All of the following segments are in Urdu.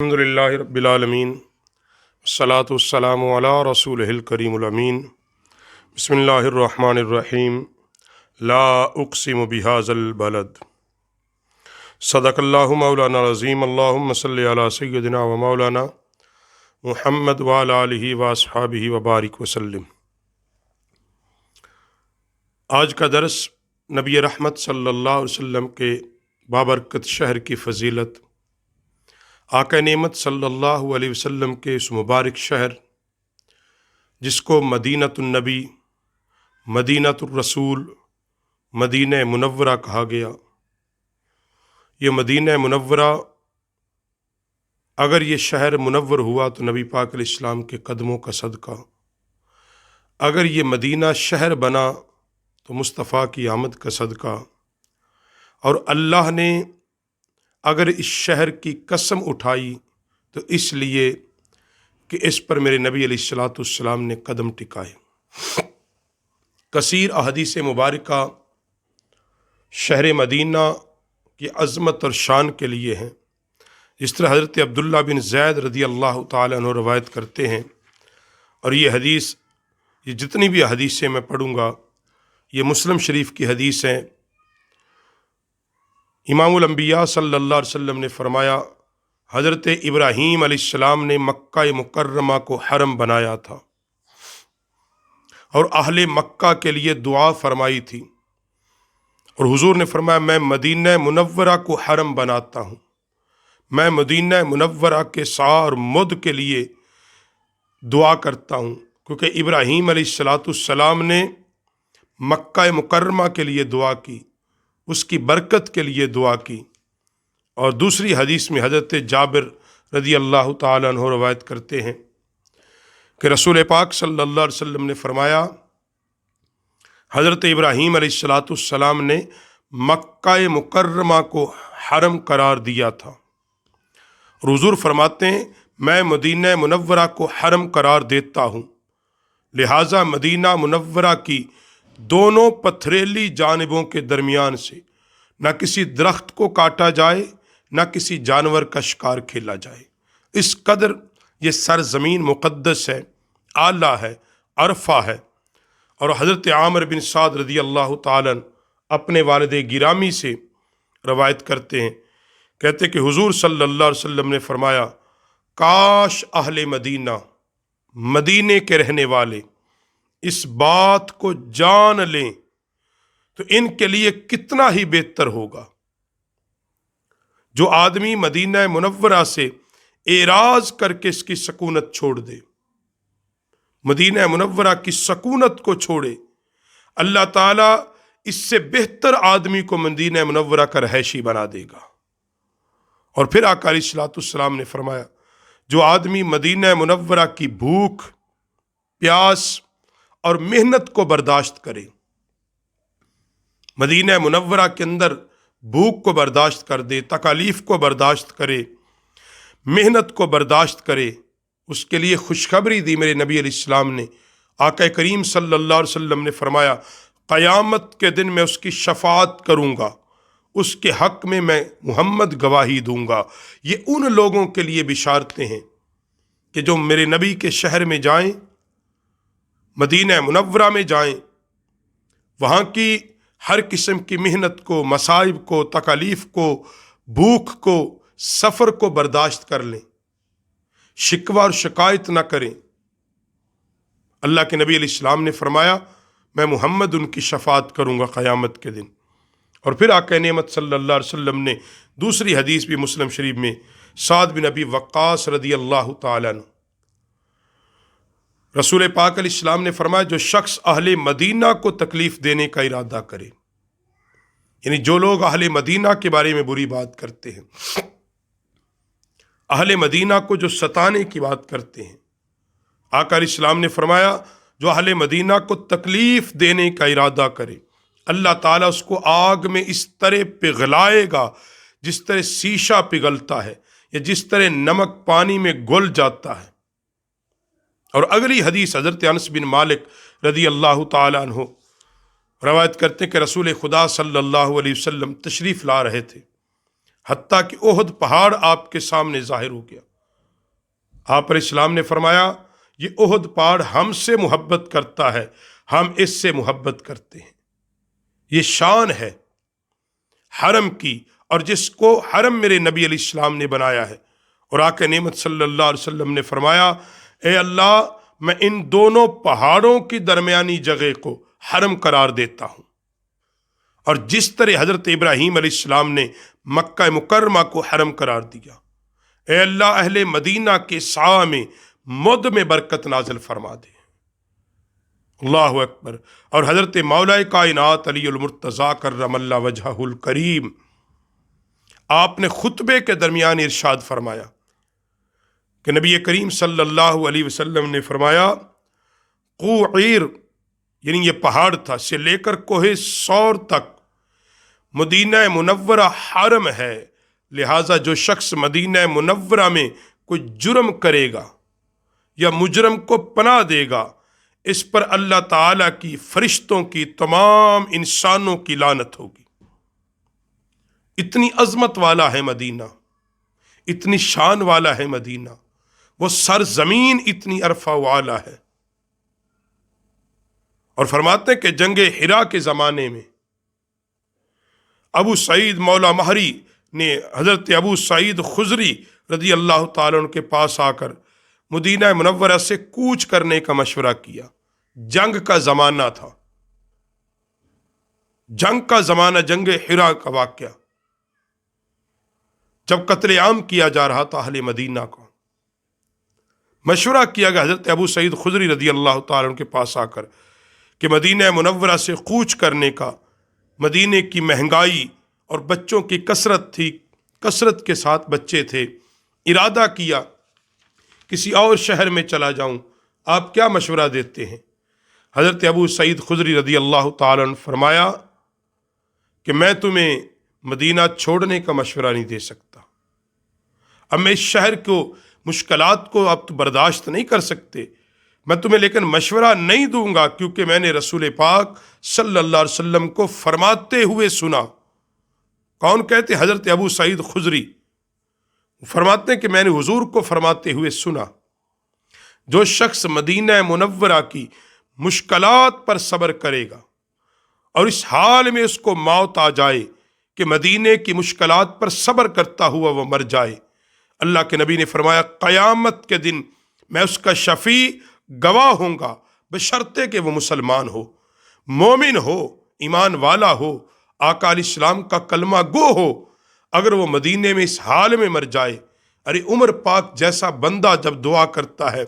الحمدللہ رب العالمین والصلاة والسلام علی رسولہ الکریم الامین بسم اللہ الرحمن الرحیم لا اقسم بہذا البلد صدق اللہ مولانا العظیم اللہم صلی علی سیدنا و مولانا محمد وعلی آلہ واصحابہ وبارک وسلم۔ آج کا درس نبی رحمت صلی اللہ علیہ وسلم کے بابرکت شہر کی فضیلت، آقا نعمت صلی اللہ علیہ وسلم کے اس مبارک شہر جس کو مدینۃ النبی، مدینۃ الرسول، مدینہ منورہ کہا گیا۔ یہ مدینہ منورہ، اگر یہ شہر منور ہوا تو نبی پاک علیہ السلام کے قدموں کا صدقہ، اگر یہ مدینہ شہر بنا تو مصطفیٰ کی آمد کا صدقہ، اور اللہ نے اگر اس شہر کی قسم اٹھائی تو اس لیے کہ اس پر میرے نبی علیہ الصلوۃ والسلام نے قدم ٹکائے۔ کثیر احادیث مبارکہ شہر مدینہ کی عظمت اور شان کے لیے ہیں، جس طرح حضرت عبداللہ بن زید رضی اللہ تعالیٰ عنہ روایت کرتے ہیں، اور یہ حدیث، یہ جتنی بھی حدیثیں میں پڑھوں گا یہ مسلم شریف کی حدیث ہیں۔ امام الانبیاء صلی اللہ علیہ وسلم نے فرمایا، حضرت ابراہیم علیہ السلام نے مکہ مکرمہ کو حرم بنایا تھا اور اہل مکہ کے لیے دعا فرمائی تھی، اور حضور نے فرمایا میں مدینہ منورہ کو حرم بناتا ہوں، میں مدینہ منورہ کے سار مد کے لیے دعا کرتا ہوں، کیونکہ ابراہیم علیہ السلام نے مکہ مکرمہ کے لیے دعا کی، اس کی برکت کے لیے دعا کی۔ اور دوسری حدیث میں حضرت جابر رضی اللہ تعالیٰ عنہ روایت کرتے ہیں کہ رسول پاک صلی اللہ علیہ وسلم نے فرمایا، حضرت ابراہیم علیہ السلام نے مکہ مکرمہ کو حرم قرار دیا تھا، اور حضور فرماتے ہیں میں مدینہ منورہ کو حرم قرار دیتا ہوں، لہٰذا مدینہ منورہ کی دونوں پتھریلی جانبوں کے درمیان سے نہ کسی درخت کو کاٹا جائے، نہ کسی جانور کا شکار کھیلا جائے۔ اس قدر یہ سرزمین مقدس ہے، اعلیٰ ہے، عرفہ ہے۔ اور حضرت عامر بن سعد رضی اللہ تعالیٰ اپنے والد گرامی سے روایت کرتے ہیں، کہتے کہ حضور صلی اللہ علیہ وسلم نے فرمایا، کاش اہل مدینہ، مدینے کے رہنے والے اس بات کو جان لیں تو ان کے لیے کتنا ہی بہتر ہوگا۔ جو آدمی مدینہ منورہ سے اعراض کر کے اس کی سکونت چھوڑ دے، مدینہ منورہ کی سکونت کو چھوڑے، اللہ تعالیٰ اس سے بہتر آدمی کو مدینہ منورہ کا رہائشی بنا دے گا۔ اور پھر آقا علیہ الصلوۃ والسلام نے فرمایا، جو آدمی مدینہ منورہ کی بھوک، پیاس اور محنت کو برداشت کرے، مدینہ منورہ کے اندر بھوک کو برداشت کر دے، تکالیف کو برداشت کرے، محنت کو برداشت کرے، اس کے لیے خوشخبری دی میرے نبی علیہ السلام نے۔ آقا کریم صلی اللہ علیہ وسلم نے فرمایا، قیامت کے دن میں اس کی شفاعت کروں گا، اس کے حق میں محمد گواہی دوں گا۔ یہ ان لوگوں کے لیے بشارتیں ہیں کہ جو میرے نبی کے شہر میں جائیں، مدینہ منورہ میں جائیں، وہاں کی ہر قسم کی محنت کو، مصائب کو، تکالیف کو، بھوک کو، سفر کو برداشت کر لیں، شکوہ اور شکایت نہ کریں۔ اللہ کے نبی علیہ السلام نے فرمایا، میں محمد ان کی شفاعت کروں گا قیامت کے دن۔ اور پھر آقا نعمت صلی اللہ علیہ وسلم نے دوسری حدیث بھی مسلم شریف میں، سعد بن ابی وقاص رضی اللہ تعالیٰ عنہ، رسول پاک علیہ السلام نے فرمایا، جو شخص اہل مدینہ کو تکلیف دینے کا ارادہ کرے، یعنی جو لوگ اہل مدینہ کے بارے میں بری بات کرتے ہیں، اہل مدینہ کو جو ستانے کی بات کرتے ہیں، آقا علیہ السلام نے فرمایا جو اہل مدینہ کو تکلیف دینے کا ارادہ کرے، اللہ تعالیٰ اس کو آگ میں اس طرح پگھلائے گا جس طرح شیشہ پگھلتا ہے، یا جس طرح نمک پانی میں گھل جاتا ہے۔ اور اگلی حدیث حضرت انس بن مالک رضی اللہ تعالیٰ عنہ روایت کرتے ہیں کہ رسول خدا صلی اللہ علیہ وسلم تشریف لا رہے تھے، حتیٰ کہ احد پہاڑ آپ کے سامنے ظاہر ہو گیا، آپ علیہ السلام نے فرمایا یہ احد پہاڑ ہم سے محبت کرتا ہے، ہم اس سے محبت کرتے ہیں۔ یہ شان ہے حرم کی، اور جس کو حرم میرے نبی علیہ السلام نے بنایا ہے۔ اور آقا نعمت صلی اللہ علیہ وسلم نے فرمایا اے اللہ میں ان دونوں پہاڑوں کی درمیانی جگہ کو حرم قرار دیتا ہوں۔ اور جس طرح حضرت ابراہیم علیہ السلام نے مکہ مکرمہ کو حرم قرار دیا، اے اللہ اہل مدینہ کے سایہ میں مد میں برکت نازل فرما دے۔ اللہ اکبر۔ اور حضرت مولا کائنات علی المرتضیٰ کرم اللہ وجہہ الکریم، آپ نے خطبے کے درمیان ارشاد فرمایا کہ نبی کریم صلی اللہ علیہ وسلم نے فرمایا قوعیر، یعنی یہ پہاڑ تھا، سے لے کر کوہ سور تک مدینہ منورہ حرم ہے، لہٰذا جو شخص مدینہ منورہ میں کوئی جرم کرے گا یا مجرم کو پناہ دے گا، اس پر اللہ تعالیٰ کی، فرشتوں کی، تمام انسانوں کی لعنت ہوگی۔ اتنی عظمت والا ہے مدینہ، اتنی شان والا ہے مدینہ، وہ سرزمین اتنی عرفہ والا ہے۔ اور فرماتے ہیں کہ جنگ حرا کے زمانے میں ابو سعید مولا مہری نے حضرت ابو سعید خضری رضی اللہ تعالیٰ عنہ کے پاس آ کر مدینہ منورہ سے کوچ کرنے کا مشورہ کیا۔ جنگ کا زمانہ تھا، جنگ کا زمانہ، جنگ حرا کا واقعہ، جب قتل عام کیا جا رہا تھا اہل مدینہ کو، مشورہ کیا گیا حضرت ابو سعید خضری رضی اللہ تعالیٰ عنہ کے پاس آ کر کہ مدینہ منورہ سے کوچ کرنے کا، مدینے کی مہنگائی اور بچوں کی کثرت تھی، کثرت کے ساتھ بچے تھے، ارادہ کیا کسی اور شہر میں چلا جاؤں، آپ کیا مشورہ دیتے ہیں؟ حضرت ابو سعید خضری رضی اللہ تعالیٰ عنہ فرمایا کہ میں تمہیں مدینہ چھوڑنے کا مشورہ نہیں دے سکتا، اب میں اس شہر کو، مشکلات کو اب تو برداشت نہیں کر سکتے، میں تمہیں لیکن مشورہ نہیں دوں گا، کیونکہ میں نے رسول پاک صلی اللہ علیہ وسلم کو فرماتے ہوئے سنا۔ کون کہتے؟ حضرت ابو سعید خضری فرماتے ہیں کہ میں نے حضور کو فرماتے ہوئے سنا، جو شخص مدینہ منورہ کی مشکلات پر صبر کرے گا اور اس حال میں اس کو موت آ جائے کہ مدینے کی مشکلات پر صبر کرتا ہوا وہ مر جائے، اللہ کے نبی نے فرمایا قیامت کے دن میں اس کا شفیع گواہ ہوں گا، بشرطے کہ وہ مسلمان ہو، مومن ہو، ایمان والا ہو، آقا علیہ السلام کا کلمہ گو ہو۔ اگر وہ مدینے میں اس حال میں مر جائے، ارے عمر پاک جیسا بندہ جب دعا کرتا ہے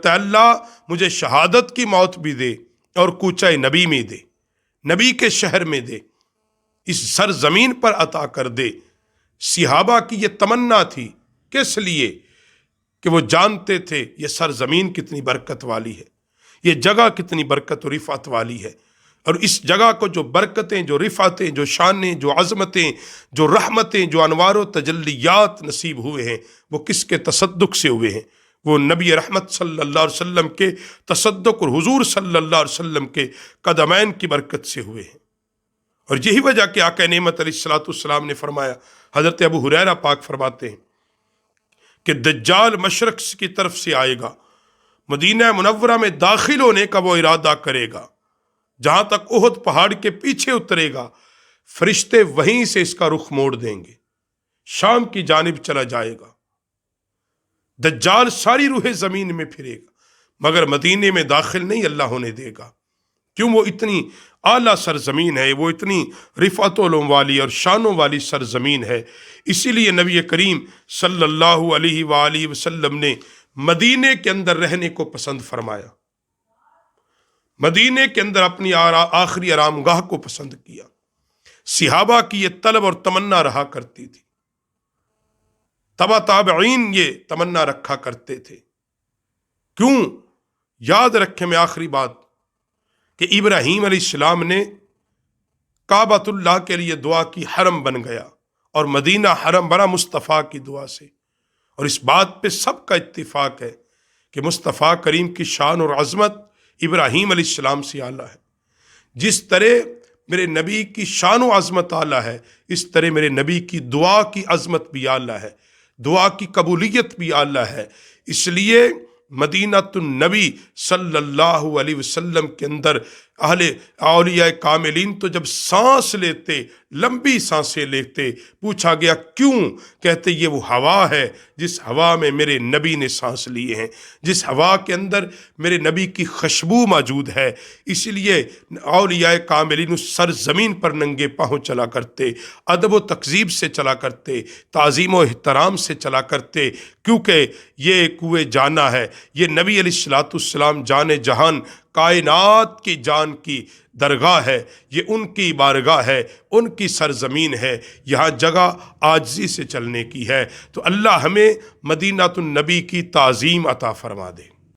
اللہ مجھے شہادت کی موت بھی دے اور کوچہ نبی میں دے، نبی کے شہر میں دے، اس سرزمین پر عطا کر دے۔ صحابہ کی یہ تمنا تھی، کس لیے؟ کہ وہ جانتے تھے یہ سرزمین کتنی برکت والی ہے، یہ جگہ کتنی برکت و رفعت والی ہے، اور اس جگہ کو جو برکتیں، جو رفعتیں، جو شانیں، جو عظمتیں، جو رحمتیں، جو انوار و تجلیات نصیب ہوئے ہیں، وہ کس کے تصدق سے ہوئے ہیں؟ وہ نبی رحمت صلی اللہ علیہ وسلم کے تصدق اور حضور صلی اللہ علیہ وسلم کے قدمین کی برکت سے ہوئے ہیں۔ اور یہی وجہ کہ آقا نعمت علیہ الصلوۃ والسلام نے فرمایا، حضرت ابو ہریرہ پاک فرماتے ہیں کہ دجال مشرق کی طرف سے آئے گا، مدینہ منورہ میں داخل ہونے کا وہ ارادہ کرے گا، جہاں تک احد پہاڑ کے پیچھے اترے گا فرشتے وہیں سے اس کا رخ موڑ دیں گے، شام کی جانب چلا جائے گا۔ دجال ساری روح زمین میں پھرے گا مگر مدینے میں داخل نہیں اللہ ہونے دے گا، کیوں؟ وہ اتنی اعلیٰ سرزمین ہے، وہ اتنی رفعت علوم والی اور شانوں والی سرزمین ہے۔ اسی لیے نبی کریم صلی اللہ علیہ وآلہ وسلم نے مدینے کے اندر رہنے کو پسند فرمایا، مدینے کے اندر اپنی آخری آرام گاہ کو پسند کیا۔ صحابہ کی یہ طلب اور تمنا رہا کرتی تھی، تبع تابعین یہ تمنا رکھا کرتے تھے۔ کیوں؟ یاد رکھیں، میں آخری بات کہ ابراہیم علیہ السلام نے کعبۃ اللہ کے لیے دعا کی، حرم بن گیا، اور مدینہ حرم بنا مصطفیٰ کی دعا سے۔ اور اس بات پہ سب کا اتفاق ہے کہ مصطفیٰ کریم کی شان اور عظمت ابراہیم علیہ السلام سے اعلیٰ ہے۔ جس طرح میرے نبی کی شان و عظمت اعلیٰ ہے، اس طرح میرے نبی کی دعا کی عظمت بھی اعلیٰ ہے۔ دعا کی قبولیت بھی اعلیٰ ہے۔ اس لیے مدینۃ النبی صلی اللہ علیہ وسلم کے اندر اہل اولیاء کاملین تو جب سانس لیتے، لمبی سانسیں لیتے، پوچھا گیا کیوں؟ کہتے یہ وہ ہوا ہے جس ہوا میں میرے نبی نے سانس لیے ہیں، جس ہوا کے اندر میرے نبی کی خوشبو موجود ہے۔ اس لیے اولیاء کاملین اس سرزمین پر ننگے پاؤں چلا کرتے، ادب و تہذیب سے چلا کرتے، تعظیم و احترام سے چلا کرتے، کیونکہ یہ کوئے جانا ہے، یہ نبی علیہ الصلوۃ والسلام جان جہان، کائنات کی جان کی درگاہ ہے، یہ ان کی بارگاہ ہے، ان کی سرزمین ہے، یہاں جگہ عاجزی سے چلنے کی ہے۔ تو اللہ ہمیں مدینۃ النبی کی تعظیم عطا فرما دے۔